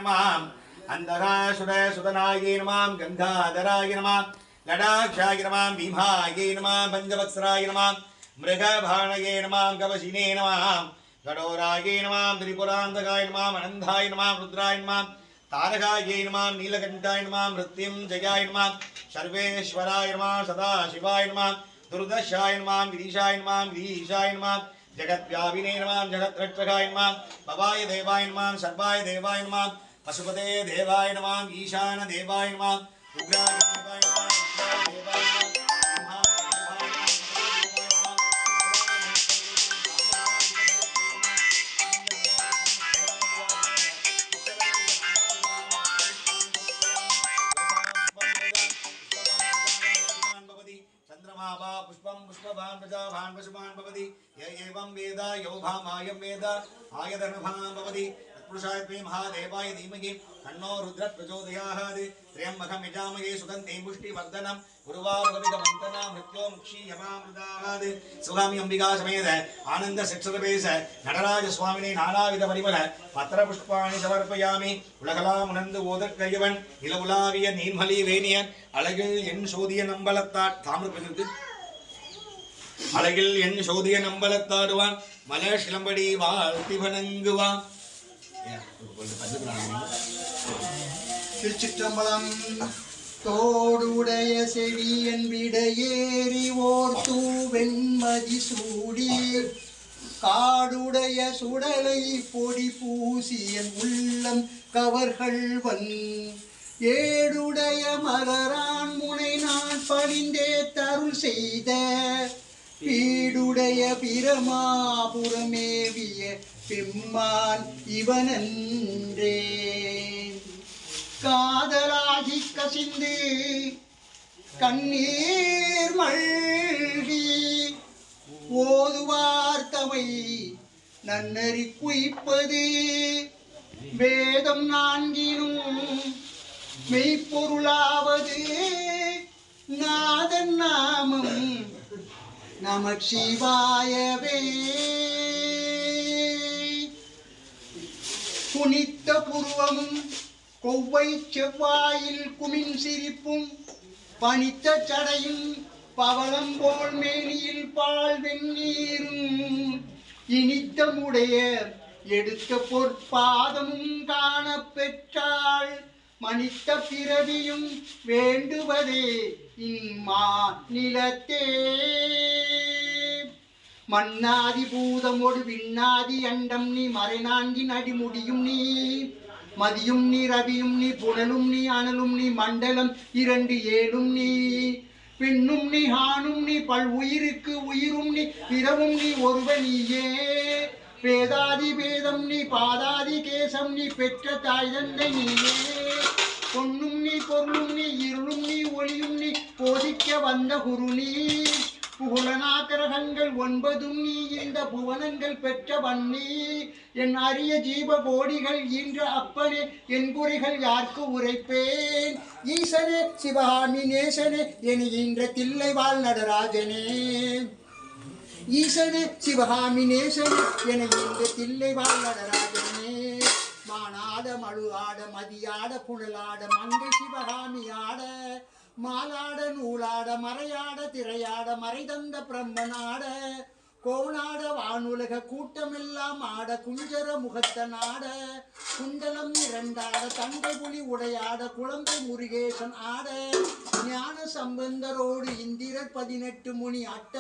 अंधकासुर सुतनाय नमः गंगाधराय नमः लडाक्षाय नमः भीमाय नमः पंचवत्सराय नमः मृगभाणये नमः कवशिने नमः गडोराय नमः त्रिपुरान्तकाय नमः अनन्ताय नमः रुद्राय नमः तारकाय नमः नीलकण्ठाय नमः मृत्युञ्जयाय नमः सर्वेश्वराय नमः सदाशिवाय नमः दुर्दशाय नमः गिरीशाय नमः गिरीशाय नमः जगद्व्यापिने नमः जगद्रक्षकाय नमः भवाय देवाय नमः सर्वाय देवाय नमः पशुपते देवाय नमः ईशान देवाय नमः उग्राय देवाय नमः देवाय चंद्रमाभा पुष्पं पुष्पभान प्रजाभान पशुभान भवति य एवं वेद यो भामायं वेद आयधर्मभान भवति तत्पुरुषाय महादेवाय धीमहि तन्नो रुद्र प्रचोदयात् त्र्यंबकं यजामहे सुगन्धिं पुष्टिवर्धनं उर्वारुकमिदमन्तना मृत्यो मुक्षीयमामृतात् सुगामि अंबिका समेत आनंद सक्षरपेश நடராஜ சுவாமினே நானாவித பரிமள பத்திர புஷ்பாணி சமர்ப்பயாமி உலகலாம் உணர்ந்து ஓதற்கையவன் இளவுலாவிய நீர்மலி வேணியன் அழகில் என் சோதிய நம்பலத்தாட் தாமிரபகிர்ந்து அழகில் என் சோதிய நம்பலத்தாடுவான் மலர் சிலம்படி வாழ்த்தி வணங்குவான். திருச்சிற்றம்பலம். தோடுடைய செவியன் விடையேறி ஓர் தூவெண்மதி சூடி காடுடைய சுடலை பொடி பூசியன் உள்ளம் கவர்கள்வன் ஏடுடைய மலரான் முனை நான் பணிந்தே தருள் செய்த பீடுடைய பிரமாபுரமேவிய பெம்மான் இவனன்றே காதலாகி கசிந்து கண்ணீர் மல்கி ஓதுவார்த்தமை நன்னறி குய்ப்பது வேதம் நான்கினும் மெய்ப்பொருளாவது நாதன் நாமம் நமக் சிவாயவே. குனித்த புருவமும் கொவ்வை செவ்வாயில் குமின் சிரிப்பும் பனித்த சடையும் பவளம் போல் மேனியில் பால் வெந்நீரும் இனித்தமுடைய எடுத்த பொற்பாதமும் காண பெற்றாள் மனித்த பிறவியும் வேண்டுவதே இம்மா நிலத்தே. மன்னாதி பூதமோடு விண்ணாதி அண்டம் நீ மறைநான்கின் அடிமுடியும் நீ மதியும் நீ ரவியும் நீ புனலும் நீ அனலும் நீ மண்டலம் 2 7 நீ பின்னும் நீ ஆணும் நீ பல் உயிருக்கு உயிரும் நீ பிறவும் நீ ஒருவனியே வேதாதி வேதம் நீ பாதாதி கேசம் நீ பெற்ற தாய் தந்தை நீயே பொன்னும் நீ பொருளும் நீ இருளும் நீ ஒளியும் நீ போதிக்க வந்த குரு நீ புகழனாக்கிரகங்கள் 9 நீ இந்த புவனங்கள் பெற்ற வன்னி என் அரிய ஜீவ கோடிகள் ஈன்ற அப்பனே என் குறைகள் யாருக்கு உரைப்பேன் ஈசனே சிவகாமி நேசனே என ஈன்ற தில்லை வாழ் நடராஜனே ஈசனே சிவகாமி நேசனே என ஈன்ற தில்லை வாழ் நடராஜனே மானாட மழுஆட மதியாட புனலாட மங்கை சிவகாமி ஆட மாலாட நூலாட மறையாட திரையாட மறைதந்த பிரம்மனாட கோணாட வானுலக கூட்டமெல்லாம் ஆட குஞ்சர முகத்தனாட குண்டலம் 2 ஆட தண்டை புலி உடையாட குழந்தை முருகேசன் ஆட ஞான சம்பந்தரோடு இந்திரர் 18 முனி அட்ட